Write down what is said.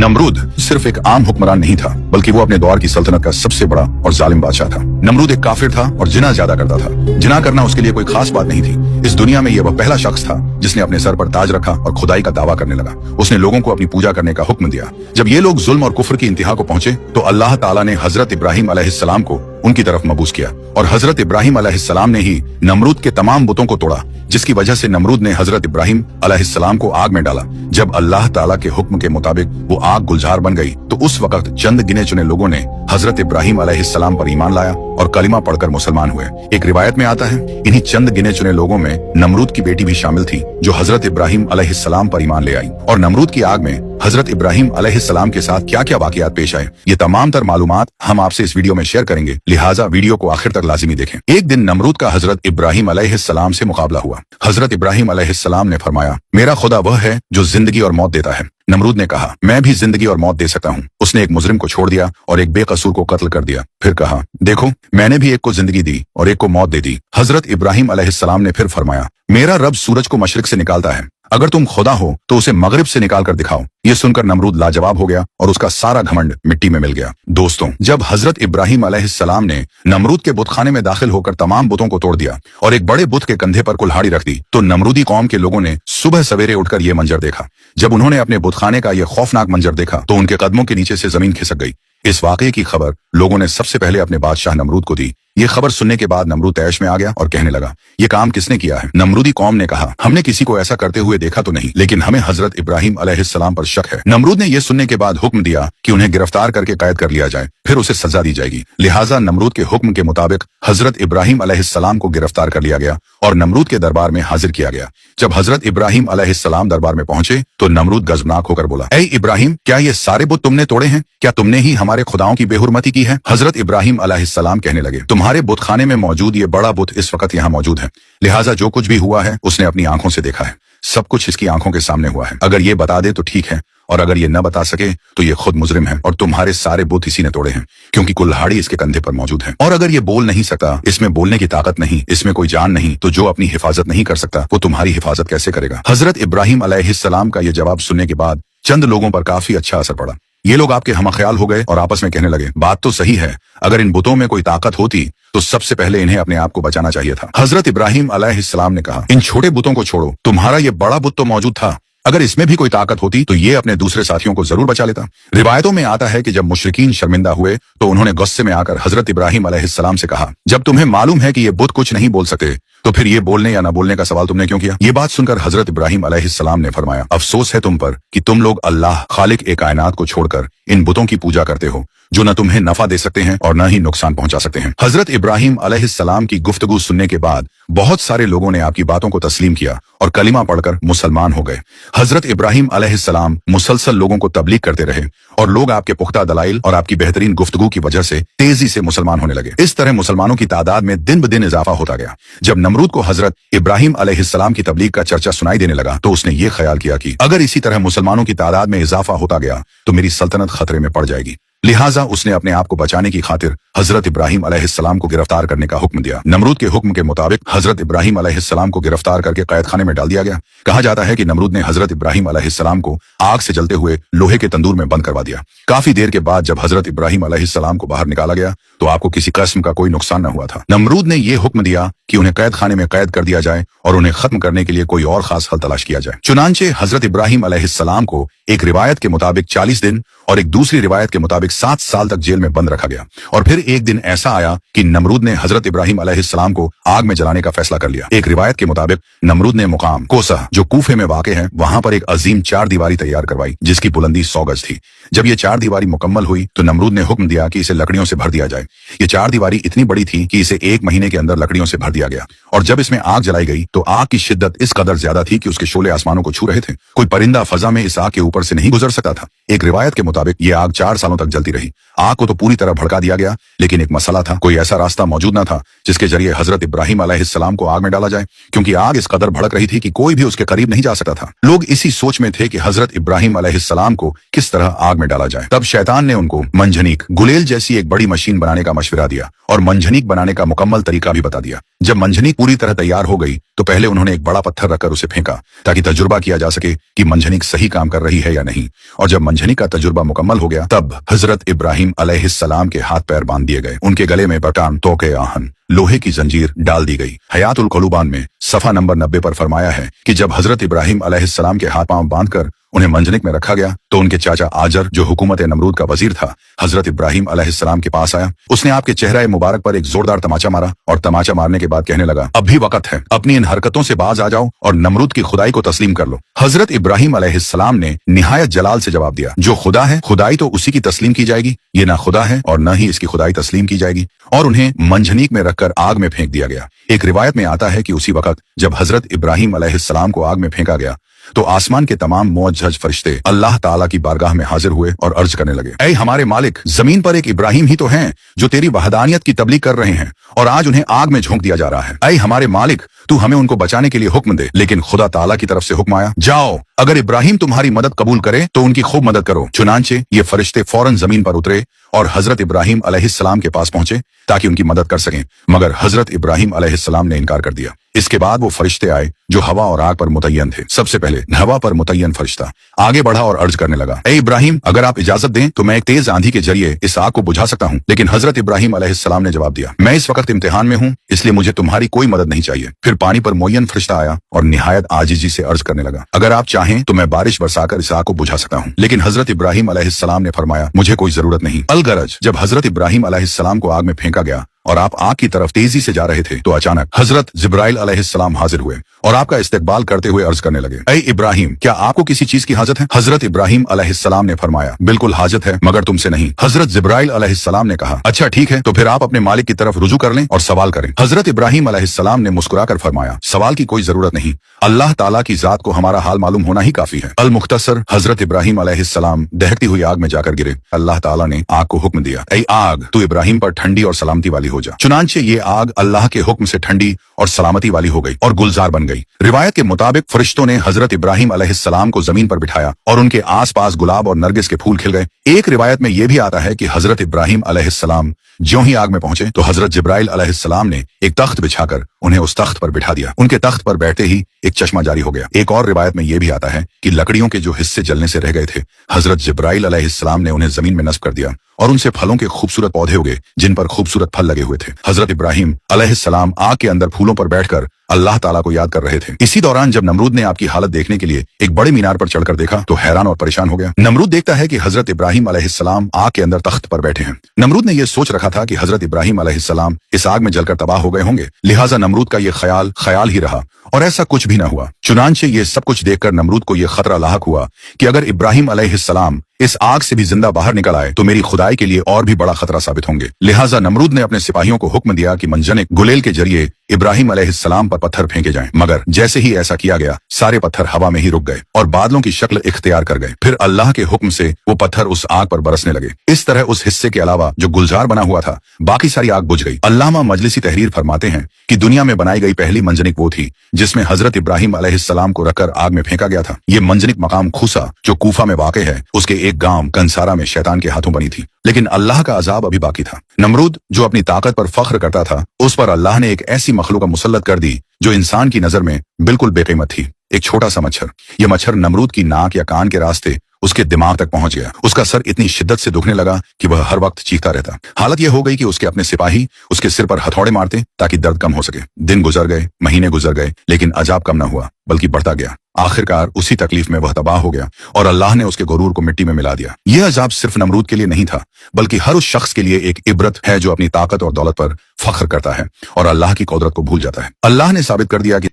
नमरूद सिर्फ एक आम हुक्मरान नहीं था, बल्कि वो अपने दौर की सल्तनत का सबसे बड़ा और जालिम बादशाह था। नमरूद एक काफिर था और जिना ज्यादा करता था। जिना करना उसके लिए कोई खास बात नहीं थी। इस दुनिया में ये वह पहला शख्स था जिसने अपने सर पर ताज रखा और खुदाई का दावा करने लगा। उसने लोगों को अपनी पूजा करने का हुक्म दिया। जब ये लोग जुल्म और कुफ्र की इंतहा को पहुंचे तो अल्लाह ताला ने हजरत इब्राहिम अलैहिस्सलाम को उनकी तरफ मबूस किया और हजरत इब्राहिम अलैहिस्सलाम ने ही नमरूद के तमाम बुतों को तोड़ा, जिसकी वजह से नमरूद ने हजरत इब्राहिम अलैहिस्सलाम को आग में डाला। जब अल्लाह ताला के हुक्म के मुताबिक वो आग गुलजार बन गई तो उस वक्त चंद गिने चुने लोगों ने हजरत इब्राहिम अलैहिस्सलाम पर ईमान लाया और कलिमा पढ़कर मुसलमान हुए। एक रिवायत में आता है इन्हीं चंद गिने चुने लोगों में नमरूद की बेटी भी शामिल थी, जो हजरत इब्राहिम अलैहिस्सलाम पर ईमान ले आई। और नमरूद की आग में हजरत इब्राहिम अलैहिस्सलाम के साथ क्या क्या वाकयात पेश आए, ये तमाम तर मालूमात हम आपसे इस वीडियो में शेयर करेंगे, लिहाजा वीडियो को आखिर तक लाजिमी देखें। एक दिन नमरूद का हजरत इब्राहिम अलैहिस्सलाम से मुकाबला हुआ। हजरत इब्राहिम अलैहिस्सलाम ने फरमाया, मेरा खुदा वह है जो जिंदगी और मौत देता है। नमरूद ने कहा, मैं भी जिंदगी और मौत दे सकता हूँ। उसने एक मुजरिम को छोड़ दिया और एक बेकसूर को कत्ल कर दिया। फिर कहा, देखो मैंने भी एक को जिंदगी दी और एक को मौत दे दी। हजरत इब्राहिम अलैहिस्सलाम ने फिर फरमाया, मेरा रब सूरज को मशरिक से निकालता है, अगर तुम खुदा हो तो उसे मगरिब से निकाल कर दिखाओ। ये सुनकर नमरूद लाजवाब हो गया और उसका सारा घमंड मिट्टी में मिल गया। दोस्तों, जब हजरत इब्राहिम अलैहिस्सलाम ने नमरूद के बुतखाने में दाखिल होकर तमाम बुतों को तोड़ दिया और एक बड़े बुत के कंधे पर कुल्हाड़ी रख दी, तो नमरूदी कौम के लोगों ने सुबह सवेरे उठकर ये मंजर देखा। जब उन्होंने अपने बुतखाने का यह खौफनाक मंजर देखा तो उनके कदमों के नीचे से जमीन खिसक गई। इस वाकये की खबर लोगों ने सबसे पहले अपने बादशाह नमरूद को दी। ये खबर सुनने के बाद नमरूद तैश में आ गया और कहने लगा, ये काम किसने किया है? नमरूदी कौम ने कहा, हमने किसी को ऐसा करते हुए देखा तो नहीं, लेकिन हमें हजरत इब्राहिम अलैहिस्सलाम पर शक है। नमरूद ने यह सुनने के बाद हुक्म दिया कि उन्हें गिरफ्तार करके कैद कर लिया जाए, फिर उसे सजा दी जाएगी। लिहाजा नमरूद के हुक्म के मुताबिक हजरत इब्राहिम अलैहिस्सलाम को गिरफ्तार कर लिया गया और नमरूद के दरबार में हाजिर किया गया। जब हजरत इब्राहिम अलैहिस्सलाम दरबार में पहुंचे तो नमरूद गजबनाक होकर बोला, ऐ इब्राहिम, क्या ये सारे बुत तुमने तोड़े हैं? क्या तुमने ही हमारे खुदाओं की बेहुरमती की है? हजरत इब्राहिम अलैहिस्सलाम कहने लगे, तुम्हारे बुतखाने में मौजूद ये बड़ा बुत इस वक्त यहाँ मौजूद है, लिहाजा जो कुछ भी हुआ है उसने अपनी आंखों से देखा है। सब कुछ इसकी आंखों के सामने हुआ है। अगर ये बता दे तो ठीक है, और अगर ये न बता सके तो ये खुद मुजरिम है और तुम्हारे सारे बुत इसी ने तोड़े हैं, क्योंकि कुल्हाड़ी इसके कंधे पर मौजूद है। और अगर ये बोल नहीं सकता, इसमें बोलने की ताकत नहीं, इसमें कोई जान नहीं, तो जो अपनी हिफाजत नहीं कर सकता वो तुम्हारी हिफाजत कैसे करेगा? हजरत इब्राहिम अलैहिस्सलाम का ये जवाब सुनने के बाद चंद लोगों पर काफी अच्छा असर पड़ा। ये लोग आपके हमख्याल हो गए और आपस में कहने लगे, बात तो सही है, अगर इन बुतों में कोई ताकत होती तो सबसे पहले इन्हें अपने आप को बचाना चाहिए था। हजरत इब्राहिम अलैहिस्सलाम ने कहा, इन छोटे बुतों को छोड़ो, तुम्हारा ये बड़ा बुत तो मौजूद था, अगर इसमें भी कोई ताकत होती तो ये अपने दूसरे साथियों को जरूर बचा लेता। रिवायतों में आता है कि जब मुशरिकीन शर्मिंदा हुए तो उन्होंने गुस्से में आकर हजरत इब्राहिम अलैहिस्सलाम से कहा, जब तुम्हें मालूम है कि ये बुत कुछ नहीं बोल सकते तो फिर ये बोलने या न बोलने का सवाल तुमने क्यों किया? ये बात सुनकर हजरत इब्राहिम अलैहिस्सलाम ने फरमाया, अफसोस है तुम पर कि तुम लोग अल्लाह खालिक ए कायनात को छोड़कर इन बुतों की पूजा करते हो, जो न तुम्हें नफा दे सकते हैं और न ही नुकसान पहुंचा सकते हैं। हजरत इब्राहिम अलैहिस्सलाम की गुफ्तगू सुनने के बाद बहुत सारे लोगों ने आपकी बातों को तस्लीम किया और कलिमा पढ़कर मुसलमान हो गए। हजरत इब्राहिम अलैहिस्सलाम मुसलसल लोगों को तबलीग करते रहे और लोग आपके पुख्ता दलाइल और आपकी बेहतरीन गुफ्तगू की वजह से तेजी से मुसलमान होने लगे। इस तरह मुसलमानों की तादाद में दिन ब दिन इजाफा होता गया। जब नमरूद को हजरत इब्राहिम अलैहिस्सलाम की तबलीग का चर्चा सुनाई देने लगा तो उसने ये ख्याल किया कि अगर इसी तरह मुसलमानों की तादाद में इजाफा होता गया तो मेरी सल्तनत खतरे में पड़ जाएगी। लिहाजा उसने अपने आप को बचाने की खातिर हजरत इब्राहिम अलैहिस्सलाम को गिरफ्तार करने का हुक्म दिया। नमरूद के हुक्म के मुताबिक हजरत इब्राहिम अलैहिस्सलाम को गिरफ्तार करके कैद खाने में डाल दिया गया। कहा जाता है कि नमरूद ने हजरत इब्राहिम अलैहिस्सलाम को आग से जलते हुए लोहे के तंदूर में बंद करवा दिया। काफी देर के बाद जब हजरत इब्राहिम अलैहिस्सलाम को बाहर निकाला गया तो आपको किसी किस्म का कोई नुकसान न हुआ था। नमरूद ने यह हुक्म दिया कि उन्हें कैद खाने में कैद कर दिया जाए और उन्हें खत्म करने के लिए कोई और खास हल तलाश किया जाए। चुनांचे हजरत इब्राहिम अलैहिस्सलाम को एक रिवायत के मुताबिक 40 दिन और एक दूसरी रिवायत के मुताबिक 7 साल तक जेल में बंद रखा गया। और फिर एक दिन ऐसा आया कि नमरूद ने हजरत इब्राहिम अलैहिस्सलाम को आग में जलाने का फैसला कर लिया। एक रिवायत के मुताबिक नमरूद ने मुकाम कोसा, जो कूफे में वाक़ है, वहां पर एक अजीम 4 दीवारी तैयार करवाई जिसकी बुलंदी 100 गज थी। जब ये 4 दीवारी मुकम्मल हुई तो नमरूद ने हुक्म दिया कि इसे लकड़ियों से भर दिया जाए। ये 4 दीवारी इतनी बड़ी थी कि इसे 1 महीने के अंदर लकड़ियों से भर दिया गया। और जब इसमें आग जलाई गई तो आग की शिद्दत इस कदर ज्यादा थी कि उसके शोले आसमानों को छू रहे थे। कोई परिंदा फजा में इस आग के ऊपर से नहीं गुजर सकता था। एक रिवायत के मुताबिक ये आग 4 सालों तक जलती रही। आग को तो पूरी तरह भड़का दिया गया, लेकिन एक मसला था, कोई ऐसा रास्ता मौजूद न था जिसके जरिए हजरत इब्राहिम अलैहिस्सलाम को आग में डाला जाए, क्योंकि आग इस कदर भड़क रही थी कि कोई भी उसके करीब नहीं जा सकता था। लोग इसी सोच में थे कि हजरत इब्राहिम अलैहिस्सलाम को किस तरह आग में डाला जाए। तब शैतान ने उनको मंजनीक गुलेल जैसी एक बड़ी मशीन बनाने का मशवरा दिया और मंजनीक बनाने का मुकम्मल तरीका भी बता दिया। जब मंजनीक पूरी तरह तैयार हो गई तो पहले उन्होंने एक बड़ा पत्थर रखकर उसे फेंका ताकि तजुर्बा किया जा सके कि मंजनीक सही काम कर रही है या नहीं। और जब मंजनीक का तजुर्बा मुकम्मल हो गया तब हजरत इब्राहिम अलैहिस्सलाम के हाथ पैर बांध दिए गए, उनके गले में बटान तोके आहन लोहे की जंजीर डाल दी गई। हयातुल क़ुलूबान में सफा नंबर 90 पर फरमाया है कि जब हजरत इब्राहिम अलैहिस्सलाम के हाथ पांव बांधकर उन्हें मंजनिक में रखा गया तो उनके चाचा आजर, जो हुकूमत नमरूद का वजीर था, हजरत इब्राहिम अलैहिस्सलाम के पास आया। उसने आपके चेहरा मुबारक पर एक जोरदार तमाचा मारा और तमाचा मारने के बाद कहने लगा, अब भी वक्त है, अपनी इन हरकतों से बाज आ जाओ और नमरूद की खुदाई को तस्लीम कर लो। हजरत इब्राहिम अलैहिस्सलाम ने निहायत जलाल से जवाब दिया, जो खुदा है खुदाई तो उसी की तस्लीम की जाएगी, ये ना खुदा है और न ही इसकी खुदाई तस्लीम की जाएगी। और उन्हें मंजनीक में रखकर आग में फेंक दिया गया। एक रिवायत में आता है कि उसी वक्त जब हजरत इब्राहिम अलैहिस्सलाम को आग में फेंका गया तो आसमान के तमाम मुअज्जज फरिश्ते अल्लाह ताला की बारगाह में हाजिर हुए और अर्ज करने लगे, ऐ हमारे मालिक, जमीन पर एक इब्राहिम ही तो हैं जो तेरी वहदानियत की तबलीग कर रहे हैं और आज उन्हें आग में झोंक दिया जा रहा है। ऐ हमारे मालिक, तू हमें उनको बचाने के लिए हुक्म दे। लेकिन खुदा ताला की तरफ से हुक्म आया, जाओ, अगर इब्राहिम तुम्हारी मदद कबूल करे तो उनकी खूब मदद करो। चुनांचे ये फरिश्ते फौरन जमीन पर उतरे और हजरत इब्राहिम अलैहिस्सलाम के पास पहुंचे ताकि उनकी मदद कर सकें, मगर हजरत इब्राहिम अलैहिस्सलाम ने इनकार कर दिया। इसके बाद वो फरिश्ते आए जो हवा और आग पर मुतय्यन थे। सबसे पहले हवा पर मुतय्यन फरिश्ता आगे बढ़ा और अर्ज करने लगा, ए इब्राहिम, अगर आप इजाजत दें तो मैं एक तेज आंधी के जरिए इस आग को बुझा सकता हूँ। लेकिन हजरत इब्राहिम अलैहिस्सलाम ने जवाब दिया, मैं इस वक्त इम्तिहान में हूँ, इसलिए मुझे तुम्हारी कोई मदद नहीं चाहिए। फिर पानी पर मुय्यन फरिश्ता आया और निहायत आजिजी से अर्ज करने लगा, अगर आप चाहें तो मैं बारिश बरसाकर इस आग को बुझा सकता हूँ। लेकिन हजरत इब्राहिम अलैहिस्सलाम ने फरमाया, मुझे कोई जरूरत नहीं। अलगरज जब हजरत इब्राहिम अलैहिस्सलाम को आग में फेंका गया और आप आग की तरफ तेजी से जा रहे थे तो अचानक हजरत जिब्राइल अलैहिस्सलाम हाजिर हुए और आपका इस्तकबाल करते हुए अर्ज करने लगे, ऐ इब्राहिम, क्या आपको किसी चीज की हाजत है? हजरत इब्राहिम अलैहिस्सलाम ने फरमाया, बिल्कुल हाजत है, मगर तुमसे नहीं। हजरत जिब्राइल अलैहिस्सलाम ने कहा, अच्छा ठीक है, तो फिर आप अपने मालिक की तरफ रुजू कर लें और सवाल करें। हजरत इब्राहिम अलैहिस्सलाम ने मुस्कुराकर फरमाया, सवाल की कोई जरूरत नहीं, अल्लाह ताला की जात को हमारा हाल मालूम होना ही काफी है। अल मुख्तसर हजरत इब्राहिम अलैहिस्सलाम दहकती हुई आग में जाकर गिरे। अल्लाह ताला ने आग को हुक्म दिया, ऐ आग, तू इब्राहिम पर ठंडी और सलामती वाली हो जा। चुनांचे ये आग अल्लाह के हुक्म से ठंडी और सलामती वाली हो गई और गुलजार बन गई। रिवायत के मुताबिक फरिश्तों ने हजरत इब्राहिम अलैहिस्सलाम को जमीन पर बिठाया और उनके आसपास गुलाब और नरगिस के फूल खिल गए। एक रिवायत में यह भी आता है कि हजरत इब्राहिम अलैहिस्सलाम ज्यों ही आग में पहुंचे तो हजरत जिब्राइल अलैहिस्सलाम ने एक तख्त बिछाकर उन्हें उस तख्त पर बिठा दिया। उनके तख्त पर बैठते ही एक चश्मा जारी हो गया। एक और रिवायत में यह भी आता है कि लकड़ियों के जो हिस्से जलने से रह गए थे, हजरत जिब्राइल अलैहिस्सलाम ने उन्हें जमीन में नस्ब कर दिया और उनसे फलों के खूबसूरत पौधे उगे जिन पर खूबसूरत फल लगे हुए थे। हजरत इब्राहिम अलैहिस्सलाम आग के अंदर फूलों पर बैठकर अल्लाह ताला को याद कर रहे थे। इसी दौरान जब नमरूद ने आपकी हालत देखने के लिए एक बड़े मीनार पर चढ़कर देखा तो हैरान और परेशान हो गया। नमरूद देखता है कि हजरत इब्राहिम अलैहिस्सलाम आग के अंदर तख्त पर बैठे हैं। नमरूद ने यह सोच रखा था कि हजरत इब्राहिम अलैहिस्सलाम इस आग में जलकर तबाह हो गए होंगे, लिहाजा नमरूद का यह ख्याल ही रहा और ऐसा कुछ भी न हुआ। चुनांचे ये सब कुछ देखकर नमरूद को यह खतरा लाहक हुआ कि अगर इब्राहिम अलैहिस्सलाम इस आग से भी जिंदा बाहर निकल आए तो मेरी खुदाई के लिए और भी बड़ा खतरा साबित होंगे। लिहाजा नमरूद ने अपने सिपाहियों को हुक्म दिया कि मंजनिक गुलेल के जरिए इब्राहिम अलैहिस्सलाम पर पत्थर फेंके जाएं, मगर जैसे ही ऐसा किया गया सारे पत्थर हवा में ही रुक गए और बादलों की शक्ल इख्तियार कर गए। फिर अल्लाह के हुक्म से वो पत्थर उस आग पर बरसने लगे। इस तरह उस हिस्से के अलावा जो गुलजार बना हुआ था बाकी सारी आग बुझ गई। अल्लामा मजलिसी तहरीर फरमाते हैं कि दुनिया में बनाई गई पहली मंजनिक वो थी जिसमें हजरत इब्राहिम अलैहिस्सलाम को रखकर आग में फेंका गया था। ये मंजनिक मकाम खुसा जो कूफा में वाक़ है, उसके एक गांव कंसारा में शैतान के हाथों बनी थी। लेकिन अल्लाह का अजाब अभी बाकी था। नमरूद जो अपनी ताकत पर फख्र करता था, उस पर अल्लाह ने एक ऐसी मखलूक मुसल्लत कर दी जो इंसान की नजर में बिल्कुल बेकीमत थी। एक छोटा सा मच्छर। यह मच्छर नमरूद की नाक या कान के रास्ते उसके दिमाग तक पहुंच गया। उसका सर इतनी शिद्दत से दुखने लगा कि वह हर वक्त चीखता रहता। हालत यह हो गई कि उसके अपने सिपाही उसके सिर पर हथौड़े मारते ताकि दर्द कम हो सके। दिन गुजर गए, महीने गुजर गए, लेकिन अजाब कम न हुआ बल्कि बढ़ता गया। आखिरकार उसी तकलीफ में वह तबाह हो गया और अल्लाह ने उसके गुरूर को मिट्टी में मिला दिया। यह अजाब सिर्फ नमरूद के लिए नहीं था बल्कि हर उस शख्स के लिए एक इबरत है जो अपनी ताकत और दौलत पर फख्र करता है और अल्लाह की कुदरत को भूल जाता है। अल्लाह ने साबित कर दिया कि